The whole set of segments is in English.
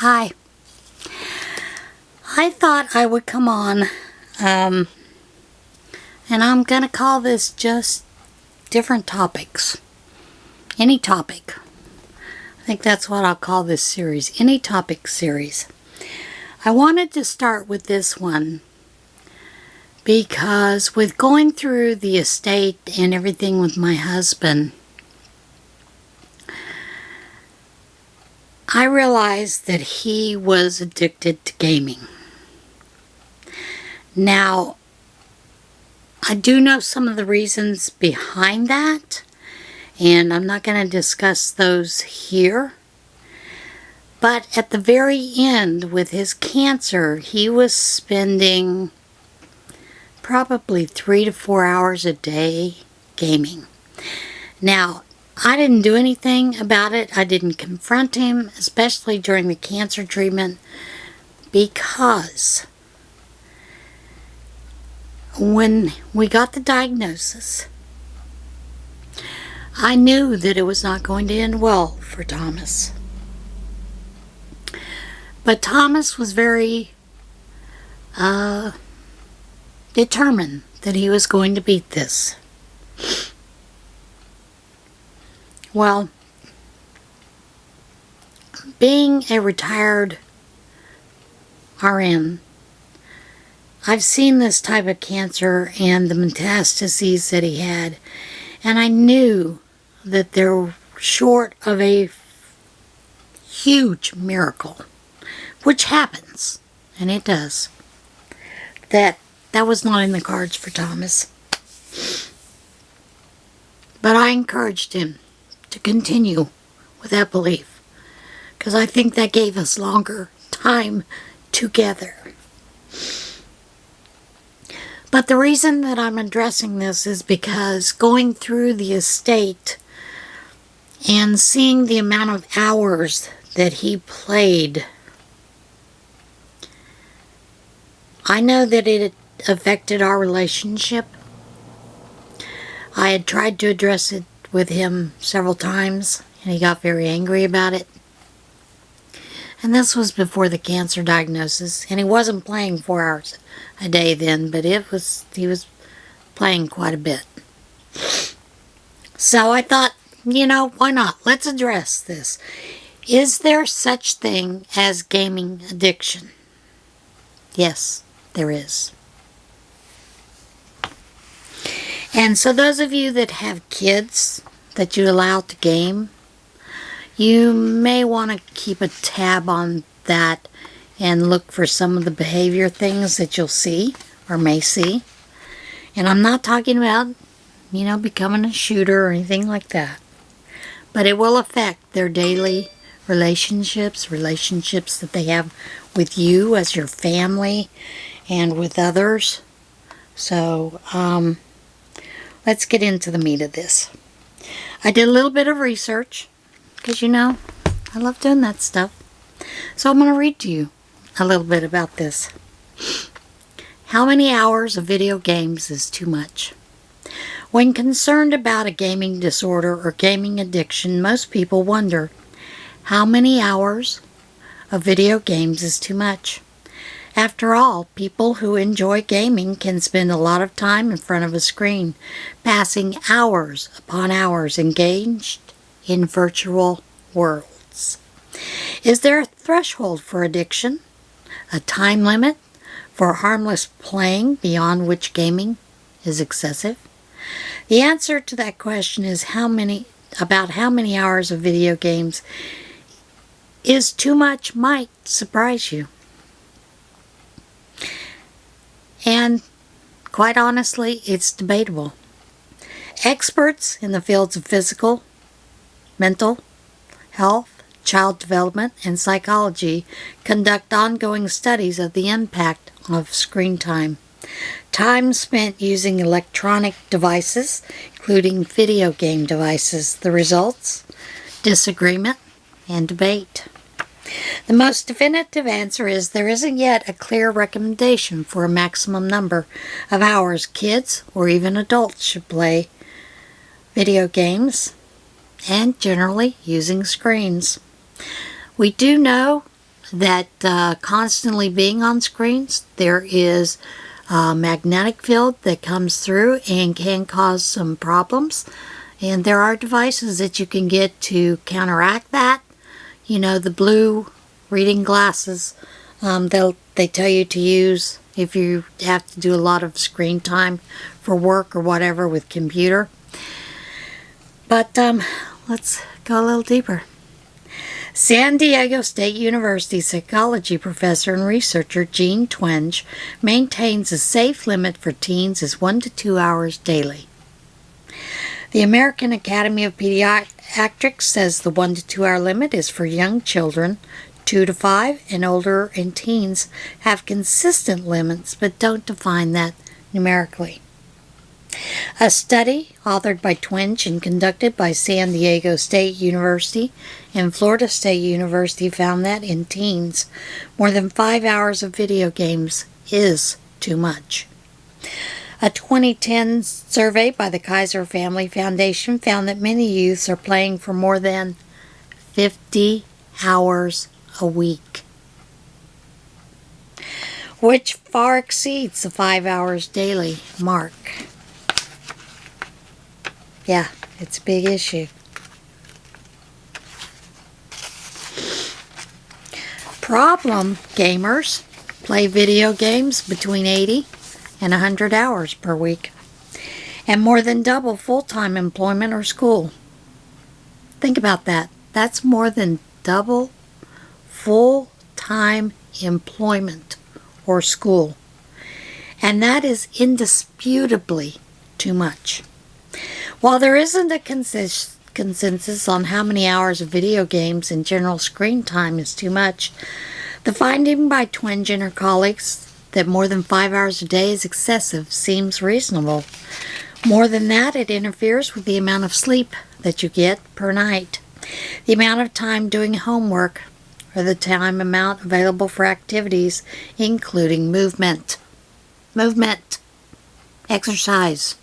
Hi. I thought I would come on, and I'm going to call this just different topics. Any topic. I think that's what I'll call this series. Any topic series. I wanted to start with this one because with going through the estate and everything with my husband, I realized that he was addicted to gaming. Now, I do know some of the reasons behind that, and I'm not going to discuss those here. But at the very end, with his cancer, he was spending probably 3 to 4 hours a day gaming. Now, I didn't do anything about it. I didn't confront him, especially during the cancer treatment, because when we got the diagnosis, I knew that it was not going to end well for Thomas. But Thomas was very determined that he was going to beat this. Well, being a retired RN, I've seen this type of cancer and the metastases that he had, and I knew that they were short of a huge miracle, which happens, and it does, that was not in the cards for Thomas. But I encouraged him to continue with that belief, because I think that gave us longer time together. But the reason that I'm addressing this is because going through the estate and seeing the amount of hours that he played, I know that it affected our relationship. I had tried to address it with him several times, and he got very angry about it. And this was before the cancer diagnosis, and he wasn't playing 4 hours a day then, but he was playing quite a bit. So I thought, why not? Let's address this. Is there such thing as gaming addiction? Yes, there is. And so those of you that have kids that you allow to game, you may want to keep a tab on that and look for some of the behavior things that you'll see or may see. And I'm not talking about, becoming a shooter or anything like that. But it will affect their daily relationships that they have with you as your family and with others. So, let's get into the meat of this. I did a little bit of research, because I love doing that stuff. So I'm going to read to you a little bit about this. How many hours of video games is too much? When concerned about a gaming disorder or gaming addiction, most people wonder, how many hours of video games is too much? After all, people who enjoy gaming can spend a lot of time in front of a screen, passing hours upon hours engaged in virtual worlds. Is there a threshold for addiction? A time limit for harmless playing beyond which gaming is excessive? The answer to that question is how many hours of video games is too much might surprise you. And quite honestly, it's debatable. Experts in the fields of physical, mental health, child development, and psychology conduct ongoing studies of the impact of screen time. Time spent using electronic devices, including video game devices. The results? Disagreement and debate. The most definitive answer is there isn't yet a clear recommendation for a maximum number of hours kids or even adults should play video games, and generally using screens. We do know that constantly being on screens, there is a magnetic field that comes through and can cause some problems. And there are devices that you can get to counteract that. You know, the blue reading glasses, they tell you to use if you have to do a lot of screen time for work or whatever with computer. But let's go a little deeper. San Diego State University psychology professor and researcher Jean Twenge maintains a safe limit for teens is 1 to 2 hours daily. The American Academy of Pediatrics says the 1 to 2 hour limit is for young children. 2 to 5 and older and teens have consistent limits but don't define that numerically. A study authored by Twenge and conducted by San Diego State University and Florida State University found that in teens, more than 5 hours of video games is too much. A 2010 survey by the Kaiser Family Foundation found that many youths are playing for more than 50 hours a week, which far exceeds the 5 hours daily mark. Yeah, it's a big issue. Problem gamers play video games between 80 and 100 hours per week, and more than double full-time employment or school. Think about that. That's more than double full-time employment or school. And that is indisputably too much. While there isn't a consensus on how many hours of video games and general screen time is too much, the finding by Twenge and her colleagues that more than 5 hours a day is excessive seems reasonable. More than that, it interferes with the amount of sleep that you get per night, the amount of time doing homework, or the time amount available for activities, including movement, exercise.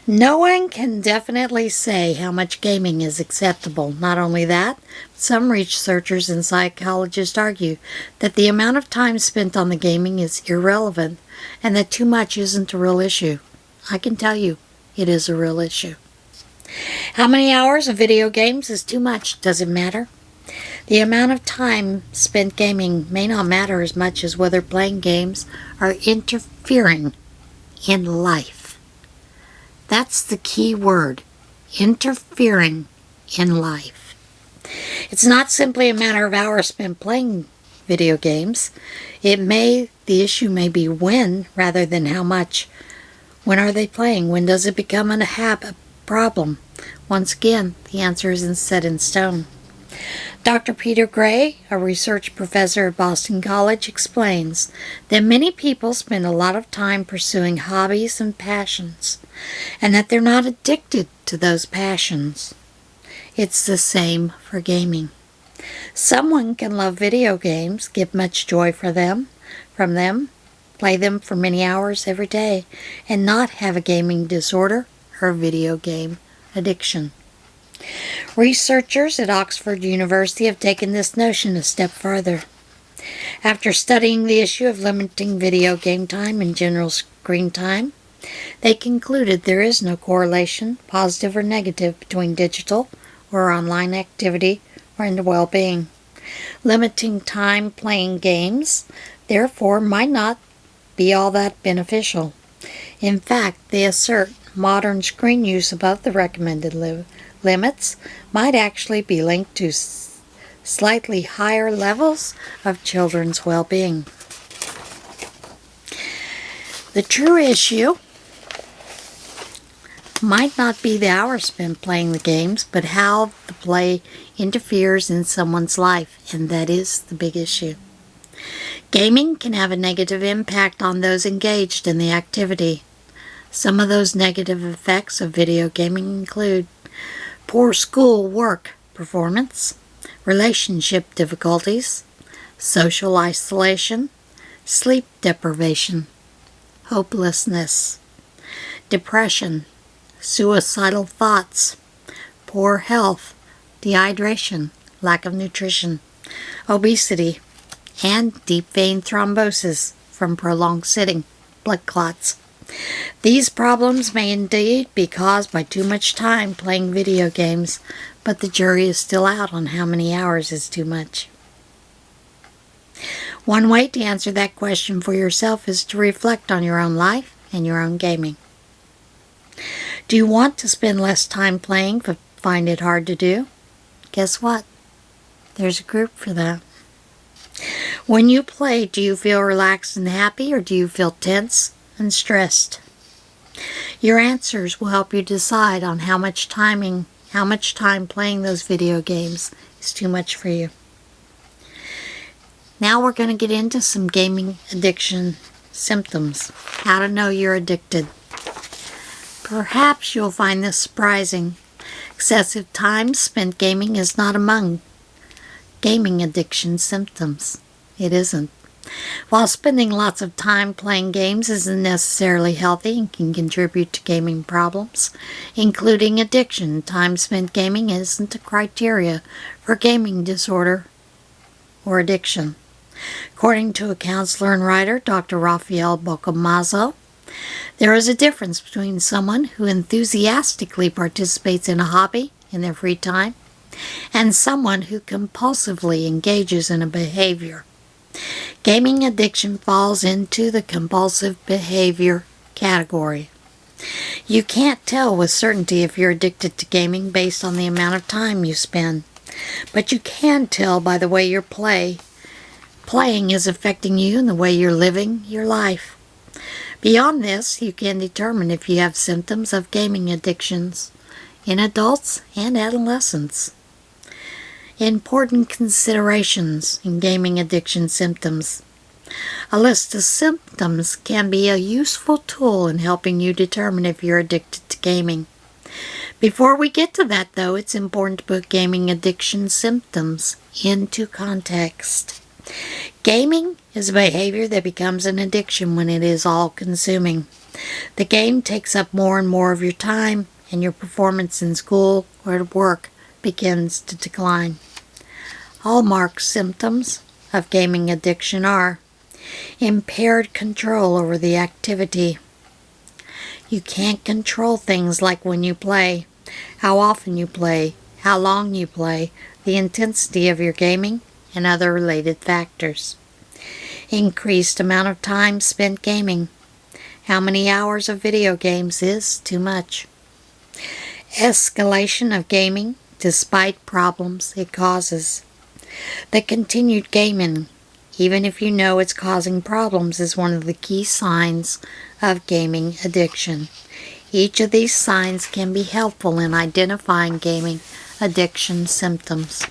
No one can definitely say how much gaming is acceptable. Not only that, some researchers and psychologists argue that the amount of time spent on the gaming is irrelevant and that too much isn't a real issue. I can tell you, it is a real issue. How many hours of video games is too much? Does it matter? The amount of time spent gaming may not matter as much as whether playing games are interfering in life. That's the key word, interfering in life. It's not simply a matter of hours spent playing video games. The issue may be when rather than how much. When are they playing? When does it become a habit problem? Once again, the answer isn't set in stone. Dr. Peter Gray, a research professor at Boston College, explains that many people spend a lot of time pursuing hobbies and passions, and that they're not addicted to those passions. It's the same for gaming. Someone can love video games, get much joy from them, play them for many hours every day, and not have a gaming disorder or video game addiction. Researchers at Oxford University have taken this notion a step further. After studying the issue of limiting video game time and general screen time, they concluded there is no correlation, positive or negative, between digital or online activity and well-being. Limiting time playing games, therefore, might not be all that beneficial. In fact, they assert modern screen use above the recommended limits might actually be linked to slightly higher levels of children's well-being. The true issue might not be the hours spent playing the games, but how the play interferes in someone's life, and that is the big issue. Gaming can have a negative impact on those engaged in the activity. Some of those negative effects of video gaming include poor school work performance, relationship difficulties, social isolation, sleep deprivation, hopelessness, depression, suicidal thoughts, poor health, dehydration, lack of nutrition, obesity, and deep vein thrombosis from prolonged sitting, blood clots. These problems may indeed be caused by too much time playing video games, but the jury is still out on how many hours is too much. One way to answer that question for yourself is to reflect on your own life and your own gaming. Do you want to spend less time playing but find it hard to do? Guess what? There's a group for that. When you play, do you feel relaxed and happy, or do you feel tense and stressed? Your answers will help you decide on how much time playing those video games is too much for you. Now we're going to get into some gaming addiction symptoms. How to know you're addicted. Perhaps you'll find this surprising. Excessive time spent gaming is not among gaming addiction symptoms. It isn't. While spending lots of time playing games isn't necessarily healthy and can contribute to gaming problems, including addiction, time spent gaming isn't a criteria for gaming disorder or addiction. According to a counselor and writer, Dr. Raphael Bocamazzo, there is a difference between someone who enthusiastically participates in a hobby in their free time and someone who compulsively engages in a behavior. Gaming addiction falls into the compulsive behavior category. You can't tell with certainty if you're addicted to gaming based on the amount of time you spend, but you can tell by the way you're playing is affecting you and the way you're living your life. Beyond this, you can determine if you have symptoms of gaming addictions in adults and adolescents. Important considerations in gaming addiction symptoms. A list of symptoms can be a useful tool in helping you determine if you're addicted to gaming. Before we get to that, though, it's important to put gaming addiction symptoms into context. Gaming is a behavior that becomes an addiction when it is all-consuming. The game takes up more and more of your time, and your performance in school or at work begins to decline. Hallmark symptoms of gaming addiction are impaired control over the activity. You can't control things like when you play, how often you play, how long you play, the intensity of your gaming, and other related factors. Increased amount of time spent gaming. How many hours of video games is too much? Escalation of gaming despite problems it causes. The continued gaming, even if you know it's causing problems, is one of the key signs of gaming addiction. Each of these signs can be helpful in identifying gaming addiction symptoms.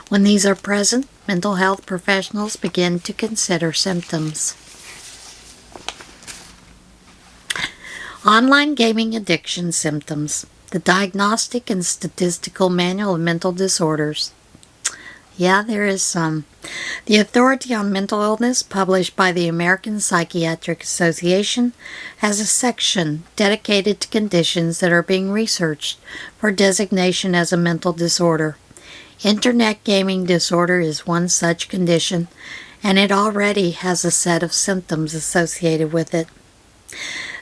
When these are present, mental health professionals begin to consider symptoms. Online gaming addiction symptoms. The Diagnostic and Statistical Manual of Mental Disorders. Yeah, there is some. The Authority on Mental Illness, published by the American Psychiatric Association, has a section dedicated to conditions that are being researched for designation as a mental disorder. Internet gaming disorder is one such condition, and it already has a set of symptoms associated with it.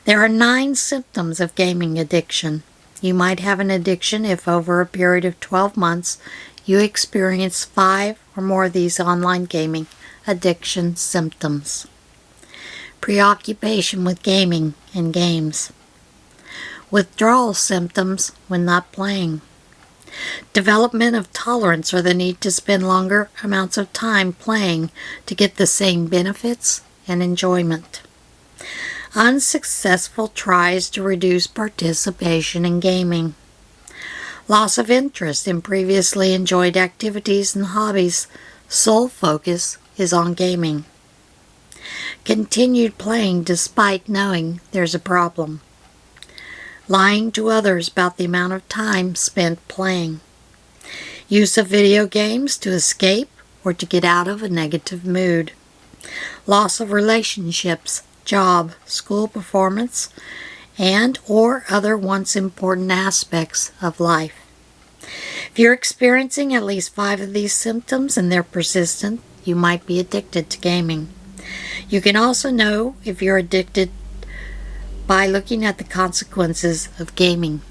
There are 9 symptoms of gaming addiction. You might have an addiction if over a period of 12 months you experience 5 or more of these online gaming addiction symptoms. Preoccupation with gaming and games. Withdrawal symptoms when not playing. Development of tolerance or the need to spend longer amounts of time playing to get the same benefits and enjoyment. Unsuccessful tries to reduce participation in gaming. Loss of interest in previously enjoyed activities and hobbies. Sole focus is on gaming. Continued playing despite knowing there's a problem. Lying to others about the amount of time spent playing. Use of video games to escape or to get out of a negative mood. Loss of relationships, job, school performance, and or other once important aspects of life. If you're experiencing at least 5 of these symptoms and they're persistent, you might be addicted to gaming. You can also know if you're addicted by looking at the consequences of gaming.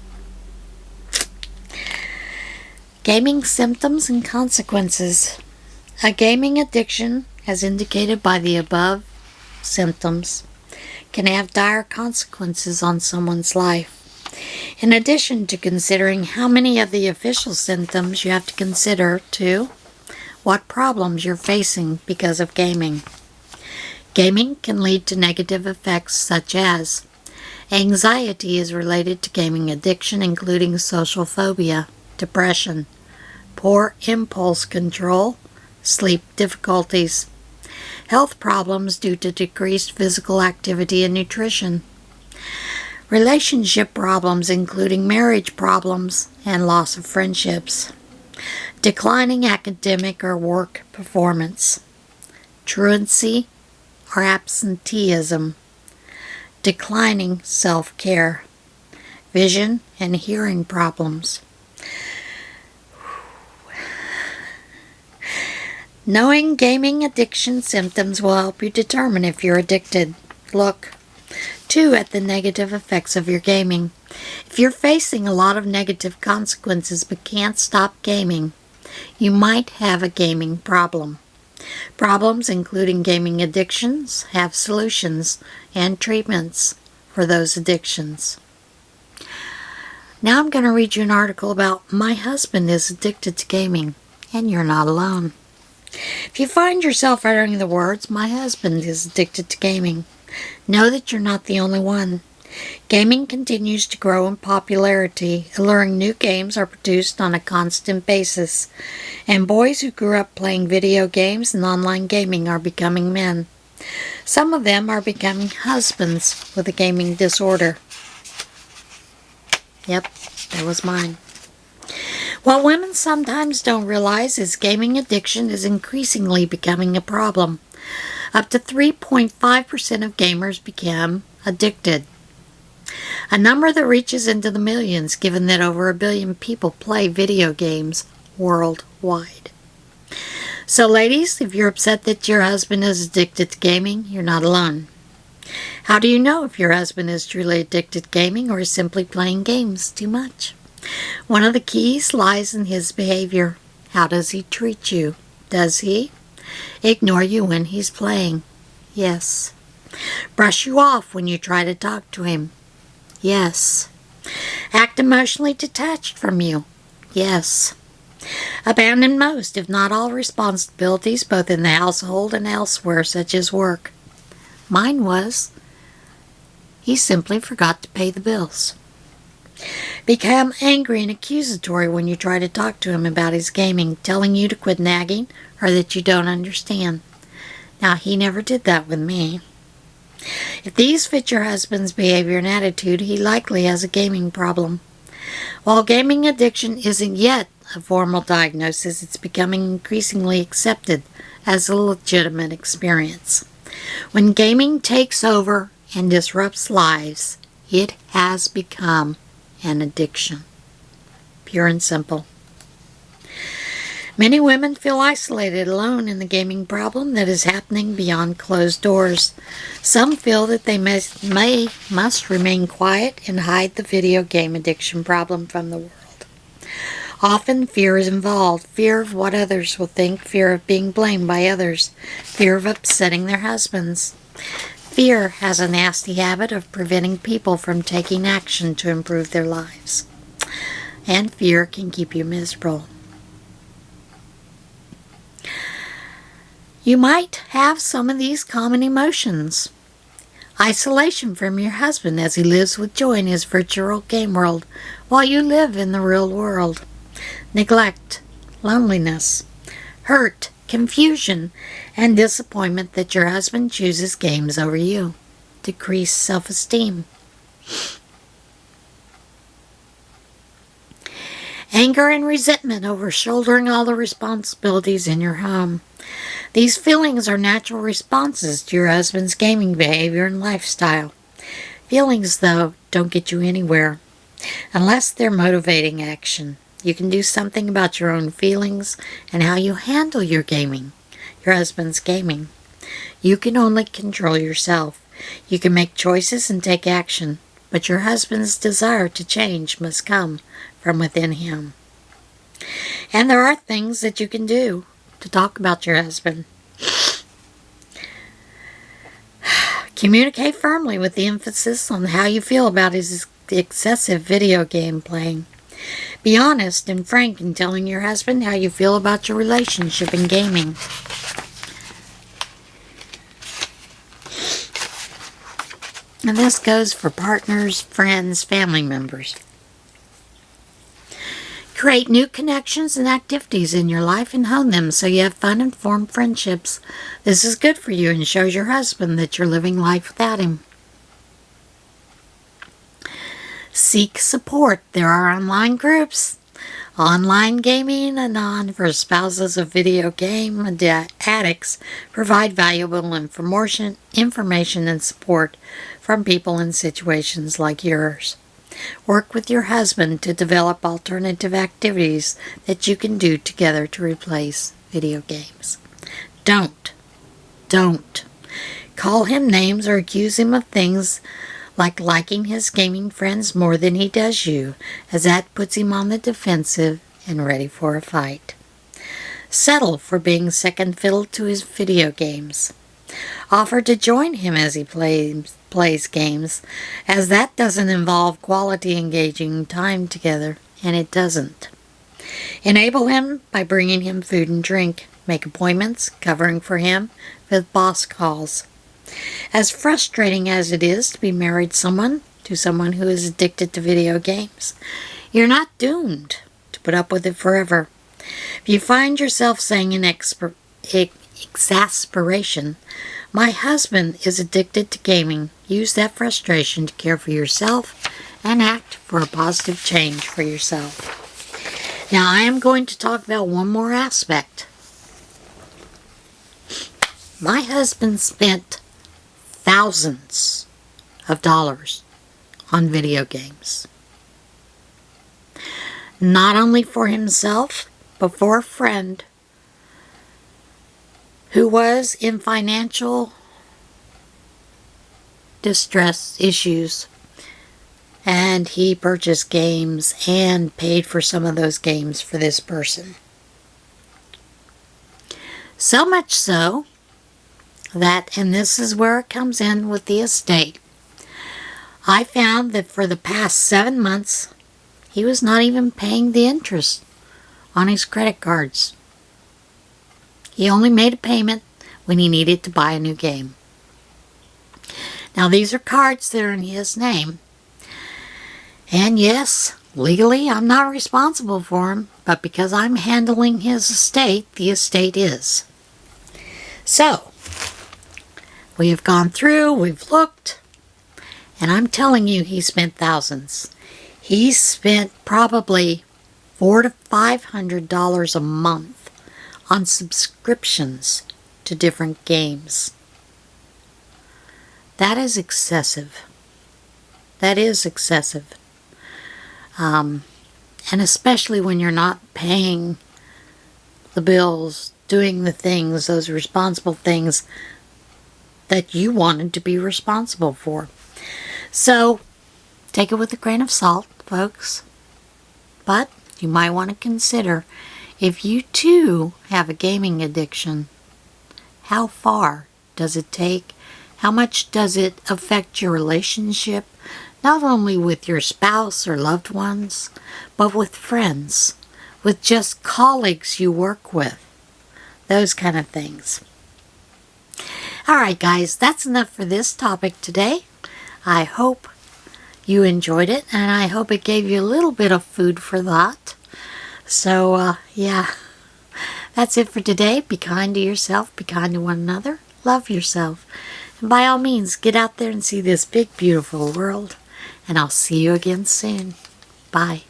Gaming symptoms and consequences. A gaming addiction, as indicated by the above symptoms, can have dire consequences on someone's life. In addition to considering how many of the official symptoms, you have to consider, too, what problems you're facing because of gaming. Gaming can lead to negative effects such as anxiety is related to gaming addiction, including social phobia, depression, poor impulse control, sleep difficulties, health problems due to decreased physical activity and nutrition, relationship problems including marriage problems and loss of friendships, declining academic or work performance, truancy or absenteeism, declining self-care, vision and hearing problems. Knowing gaming addiction symptoms will help you determine if you're addicted. Look, too, at the negative effects of your gaming. If you're facing a lot of negative consequences but can't stop gaming, you might have a gaming problem. Problems including gaming addictions have solutions and treatments for those addictions. Now I'm going to read you an article about "My husband is addicted to gaming, and you're not alone." If you find yourself uttering the words, "My husband is addicted to gaming," know that you're not the only one. Gaming continues to grow in popularity. Alluring new games are produced on a constant basis, and boys who grew up playing video games and online gaming are becoming men. Some of them are becoming husbands with a gaming disorder. Yep, that was mine. What women sometimes don't realize is gaming addiction is increasingly becoming a problem. Up to 3.5% of gamers become addicted. A number that reaches into the millions, given that over 1 billion people play video games worldwide. So ladies, if you're upset that your husband is addicted to gaming, you're not alone. How do you know if your husband is truly addicted to gaming or is simply playing games too much? One of the keys lies in his behavior. How does he treat you? Does he ignore you when he's playing? Yes. Brush you off when you try to talk to him? Yes. Act emotionally detached from you? Yes. Abandon most, if not all, responsibilities both in the household and elsewhere, such as work? Mine was. He simply forgot to pay the bills. Become angry and accusatory when you try to talk to him about his gaming, telling you to quit nagging or that you don't understand. Now, he never did that with me. If these fit your husband's behavior and attitude, he likely has a gaming problem. While gaming addiction isn't yet a formal diagnosis, it's becoming increasingly accepted as a legitimate experience. When gaming takes over and disrupts lives, it has become an addiction. Pure and simple. Many women feel isolated, alone in the gaming problem that is happening beyond closed doors. Some feel that they must remain quiet and hide the video game addiction problem from the world. Often fear is involved. Fear of what others will think, fear of being blamed by others, fear of upsetting their husbands. Fear has a nasty habit of preventing people from taking action to improve their lives. And fear can keep you miserable. You might have some of these common emotions. Isolation from your husband as he lives with joy in his virtual game world while you live in the real world. Neglect, loneliness, hurt, confusion, and disappointment that your husband chooses games over you. Decreased self-esteem. Anger and resentment over shouldering all the responsibilities in your home. These feelings are natural responses to your husband's gaming behavior and lifestyle. Feelings, though, don't get you anywhere unless they're motivating action. You can do something about your own feelings and how you handle your husband's gaming. You can only control yourself. You can make choices and take action, but your husband's desire to change must come from within him. And there are things that you can do to talk about your husband. Communicate firmly with the emphasis on how you feel about his excessive video game playing. Be honest and frank in telling your husband how you feel about your relationship in gaming. And this goes for partners, friends, family members. Create new connections and activities in your life and hone them so you have fun and form friendships. This is good for you and shows your husband that you're living life without him. Seek support. There are online groups. Online Gaming Anon for spouses of video game addicts provide valuable information and support from people in situations like yours. Work with your husband to develop alternative activities that you can do together to replace video games. Don't call him names or accuse him of things like liking his gaming friends more than he does you, as that puts him on the defensive and ready for a fight. Settle for being second fiddle to his video games. Offer to join him as he plays games, as that doesn't involve quality engaging time together, and it doesn't. Enable him by bringing him food and drink. Make appointments, covering for him with boss calls. As frustrating as it is to be married to someone who is addicted to video games, you're not doomed to put up with it forever. If you find yourself saying in exasperation, "My husband is addicted to gaming," use that frustration to care for yourself and act for a positive change for yourself. Now I am going to talk about one more aspect. My husband spent thousands of dollars on video games. Not only for himself, but for a friend who was in financial distress issues. And he purchased games and paid for some of those games for this person. So much so that, and this is where it comes in with the estate, I found that for the past 7 months, he was not even paying the interest on his credit cards. He only made a payment when he needed to buy a new game. Now these are cards that are in his name. And yes, legally I'm not responsible for them, but because I'm handling his estate, the estate is. So, we have gone through, we've looked, and I'm telling you he spent thousands. He spent probably $400 to $500 a month on subscriptions to different games. That is excessive. That is excessive. And especially when you're not paying the bills, doing the things, those responsible things that you wanted to be responsible for. So, take it with a grain of salt, folks. But you might want to consider, if you too have a gaming addiction, how far does it take? How much does it affect your relationship, not only with your spouse or loved ones, but with friends, with just colleagues you work with, those kind of things. All right, guys, that's enough for this topic today. I hope you enjoyed it, and I hope it gave you a little bit of food for thought. So, yeah, that's it for today. Be kind to yourself, be kind to one another, love yourself, and by all means, get out there and see this big, beautiful world, and I'll see you again soon. Bye.